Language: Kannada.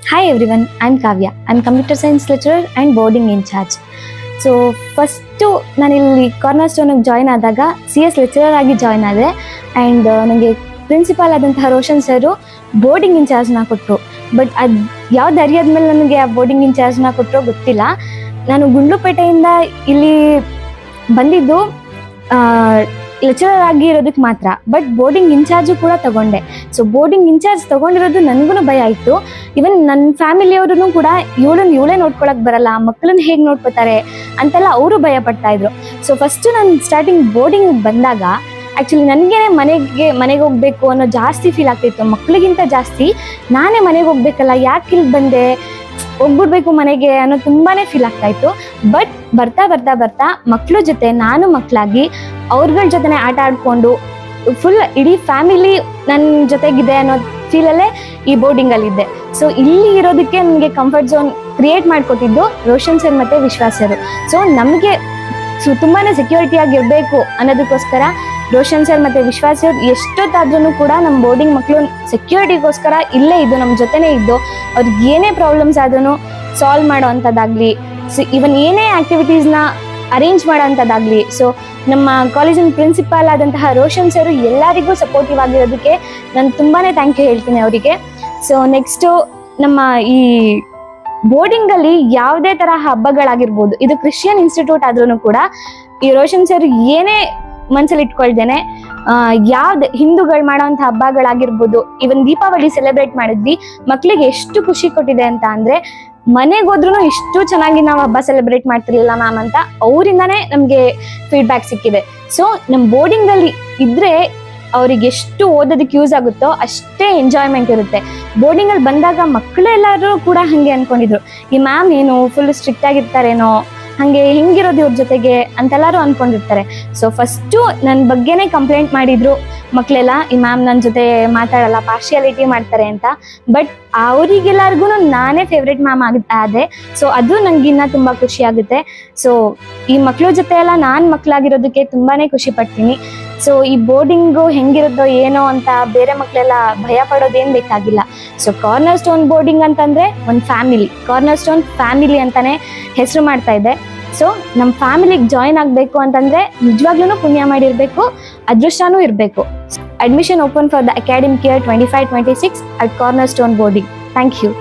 Hi everyone, I'm Kavya. I'm computer science lecturer and boarding in charge. So first ನಾನಿಲ್ಲಿ ಕಾರ್ನರ್ ಸ್ಟೋನಿಗೆ ಜಾಯ್ನ್ ಆದಾಗ CS ಲೆಕ್ಚರರ್ ಆಗಿ ಜಾಯ್ನ್ ಆದೆ. ಆ್ಯಂಡ್ ನನಗೆ ಪ್ರಿನ್ಸಿಪಾಲ್ ಆದಂತಹ ರೋಷನ್ ಸರು ಬೋರ್ಡಿಂಗ್ ಇನ್ಚಾರ್ಜ್ನ ಕೊಟ್ಟರು. ಬಟ್ ಅದು ಯಾವ್ದು ಅರಿಯಾದ ಮೇಲೆ ನನಗೆ ಆ ಬೋರ್ಡಿಂಗ್ ಇನ್ಚಾರ್ಜ್ನ ಕೊಟ್ಟರೋ ಗೊತ್ತಿಲ್ಲ. ನಾನು ಗುಂಡ್ಲುಪೇಟೆಯಿಂದ ಇಲ್ಲಿ ಬಂದಿದ್ದು ಲೆಕ್ಚರರ್ ಆಗಿ ಇರೋದಕ್ಕೆ ಮಾತ್ರ. ಬಟ್ ಬೋರ್ಡಿಂಗ್ ಇನ್ಚಾರ್ಜು ಕೂಡ ತಗೊಂಡೆ. ಸೊ ಬೋರ್ಡಿಂಗ್ ಇನ್ಚಾರ್ಜ್ ತಗೊಂಡಿರೋದು ನನಗೂ ಭಯ ಆಯಿತು. ಇವನ್ ನನ್ನ ಫ್ಯಾಮಿಲಿಯವ್ರೂ ಕೂಡ ಇವಳೇ ನೋಡ್ಕೊಳಕ್ ಬರಲ್ಲ, ಮಕ್ಕಳನ್ನ ಹೇಗೆ ನೋಡ್ಕೋತಾರೆ ಅಂತೆಲ್ಲ ಅವರು ಭಯ ಪಡ್ತಾ ಇದ್ರು. ಸೊ ಫಸ್ಟು ನಾನು ಸ್ಟಾರ್ಟಿಂಗ್ ಬೋರ್ಡಿಂಗ್ ಬಂದಾಗ ಆ್ಯಕ್ಚುಲಿ ನನಗೇನೆ ಮನೆಗೆ ಹೋಗ್ಬೇಕು ಅನ್ನೋ ಜಾಸ್ತಿ ಫೀಲ್ ಆಗ್ತಿತ್ತು. ಮಕ್ಕಳಿಗಿಂತ ಜಾಸ್ತಿ ನಾನೇ ಮನೆಗೆ ಹೋಗ್ಬೇಕಲ್ಲ, ಯಾಕೆ ಇಲ್ಲಿ ಬಂದೆ, ಹೋಗ್ಬಿಡ್ಬೇಕು ಮನೆಗೆ ಅನ್ನೋ ತುಂಬಾ ಫೀಲ್ ಆಗ್ತಾ ಇತ್ತು. ಬಟ್ ಬರ್ತಾ ಮಕ್ಕಳ ಜೊತೆ ನಾನು ಮಕ್ಕಳಾಗಿ ಅವ್ರಗಳ ಜೊತೆನೆ ಆಟ ಆಡ್ಕೊಂಡು ಫುಲ್ ಇಡೀ ಫ್ಯಾಮಿಲಿ ನನ್ನ ಜೊತೆಗಿದೆ ಅನ್ನೋ ಫೀಲಲ್ಲೇ ಈ ಬೋರ್ಡಿಂಗಲ್ಲಿದ್ದೆ. ಸೊ ಇಲ್ಲಿ ಇರೋದಕ್ಕೆ ನನಗೆ ಕಂಫರ್ಟ್ ಝೋನ್ ಕ್ರಿಯೇಟ್ ಮಾಡಿಕೊಟ್ಟಿದ್ದು ರೋಷನ್ ಸರ್ ಮತ್ತು ವಿಶ್ವಾಸ್ ಸರ್. ಸೊ ನಮಗೆ ತುಂಬಾ ಸೆಕ್ಯೂರಿಟಿಯಾಗಿ ಇರಬೇಕು ಅನ್ನೋದಕ್ಕೋಸ್ಕರ ರೋಷನ್ ಸರ್ ಮತ್ತು ವಿಶ್ವಾಸ್ ಸರ್ ಎಷ್ಟೊತ್ತಾದ್ರೂ ಕೂಡ ನಮ್ಮ ಬೋರ್ಡಿಂಗ್ ಮಕ್ಕಳು ಸೆಕ್ಯೂರಿಟಿಗೋಸ್ಕರ ಇಲ್ಲೇ ಇದ್ದು ನಮ್ಮ ಜೊತೆನೇ ಇದ್ದು ಅವ್ರಿಗೆ ಏನೇ ಪ್ರಾಬ್ಲಮ್ಸ್ ಆದ್ರೂ ಸಾಲ್ವ್ ಮಾಡೋ ಅಂಥದ್ದಾಗಲಿ, ಸೊ ಇವನ್ ಏನೇ ಆ್ಯಕ್ಟಿವಿಟೀಸ್ನ ಅರೇಂಜ್ ಮಾಡೋ ಅಂಥದ್ದಾಗಲಿ. ಸೊ ನಮ್ಮ ಕಾಲೇಜಿನ ಪ್ರಿನ್ಸಿಪಾಲ್ ಆದಂತಹ ರೋಷನ್ ಸರ್ ಎಲ್ಲರಿಗೂ ಸಪೋರ್ಟಿವ್ ಆಗಿರೋದಕ್ಕೆ ನಾನು ತುಂಬಾ ಥ್ಯಾಂಕ್ ಯು ಹೇಳ್ತೀನಿ ಅವರಿಗೆ. ಸೊ ನೆಕ್ಸ್ಟು ನಮ್ಮ ಈ ಬೋರ್ಡಿಂಗಲ್ಲಿ ಯಾವುದೇ ಥರ ಹಬ್ಬಗಳಾಗಿರ್ಬೋದು, ಇದು ಕ್ರಿಶ್ಚಿಯನ್ ಇನ್ಸ್ಟಿಟ್ಯೂಟ್ ಆದ್ರೂ ಕೂಡ ಈ ರೋಷನ್ ಸರ್ ಏನೇ ಮನಸ್ಸಲ್ಲಿ ಇಟ್ಕೊಳ್ದೇನೆ ಯಾವ್ದು ಹಿಂದೂಗಳು ಮಾಡೋವಂಥ ಹಬ್ಬಗಳಾಗಿರ್ಬೋದು, ಇವನ್ ದೀಪಾವಳಿ ಸೆಲೆಬ್ರೇಟ್ ಮಾಡಿದ್ವಿ, ಮಕ್ಕಳಿಗೆ ಎಷ್ಟು ಖುಷಿ ಕೊಟ್ಟಿದೆ ಅಂತ ಅಂದರೆ ಮನೆಗೆ ಹೋದ್ರೂ ಇಷ್ಟು ಚೆನ್ನಾಗಿ ನಾವು ಹಬ್ಬ ಸೆಲೆಬ್ರೇಟ್ ಮಾಡ್ತಿರ್ಲಿಲ್ಲ ಮ್ಯಾಮ್ ಅಂತ ಅವರಿಂದಾನೇ ನಮಗೆ ಫೀಡ್ಬ್ಯಾಕ್ ಸಿಕ್ಕಿದೆ. ಸೊ ನಮ್ಮ ಬೋರ್ಡಿಂಗಲ್ಲಿ ಇದ್ರೆ ಅವ್ರಿಗೆ ಎಷ್ಟು ಓದೋದಕ್ಕೆ ಯೂಸ್ ಆಗುತ್ತೋ ಅಷ್ಟೇ ಎಂಜಾಯ್ಮೆಂಟ್ ಇರುತ್ತೆ. ಬೋರ್ಡಿಂಗಲ್ಲಿ ಬಂದಾಗ ಮಕ್ಕಳೆಲ್ಲರೂ ಕೂಡ ಹಾಗೆ ಅನ್ಕೊಂಡಿದ್ರು, ಈ ಮ್ಯಾಮ್ ಏನು ಫುಲ್ ಸ್ಟ್ರಿಕ್ಟ್ ಆಗಿರ್ತಾರೇನೋ, ಹಾಗೆ ಹೆಂಗಿರೋದು ಇವ್ರ ಜೊತೆಗೆ ಅಂತೆಲ್ಲರೂ ಅನ್ಕೊಂಡಿರ್ತಾರೆ. ಸೊ ಫಸ್ಟು ನನ್ನ ಬಗ್ಗೆನೇ ಕಂಪ್ಲೇಂಟ್ ಮಾಡಿದ್ರು ಮಕ್ಕಳೆಲ್ಲ, ಈ ಮ್ಯಾಮ್ ನನ್ನ ಜೊತೆ ಮಾತಾಡಲ್ಲ, ಪಾರ್ಶಿಯಾಲಿಟಿ ಮಾಡ್ತಾರೆ ಅಂತ. ಬಟ್ ಅವರಿಗೆಲ್ಲರಿಗೂ ನಾನೇ ಫೇವ್ರೆಟ್ ಮ್ಯಾಮ್ ಆದೆ. ಸೊ ಅದು ನನಗಿನ್ನ ತುಂಬ ಖುಷಿ ಆಗುತ್ತೆ. ಸೊ ಈ ಮಕ್ಕಳ ಜೊತೆ ಎಲ್ಲ ನಾನು ಮಕ್ಕಳಾಗಿರೋದಕ್ಕೆ ತುಂಬಾ ಖುಷಿ ಪಡ್ತೀನಿ. ಸೊ ಈ ಬೋರ್ಡಿಂಗು ಹೆಂಗಿರುತ್ತೋ ಏನೋ ಅಂತ ಬೇರೆ ಮಕ್ಕಳೆಲ್ಲ ಭಯ ಪಡೋದೇನು ಬೇಕಾಗಿಲ್ಲ. ಸೊ ಕಾರ್ನರ್ ಸ್ಟೋನ್ ಬೋರ್ಡಿಂಗ್ ಅಂತಂದರೆ ಒಂದು ಫ್ಯಾಮಿಲಿ, ಕಾರ್ನರ್ ಸ್ಟೋನ್ ಫ್ಯಾಮಿಲಿ ಅಂತಲೇ ಹೆಸರು ಮಾಡ್ತಾ ಇದೆ. ಸೊ ನಮ್ಮ ಫ್ಯಾಮಿಲಿಗೆ ಜಾಯ್ನ್ ಆಗಬೇಕು ಅಂತಂದರೆ ನಿಜವಾಗ್ಲೂ ಪುಣ್ಯ ಮಾಡಿರಬೇಕು, ಅದೃಷ್ಟನೂ ಇರಬೇಕು. Admission open for the academic year 25-26 at Cornerstone Boarding. Thank you.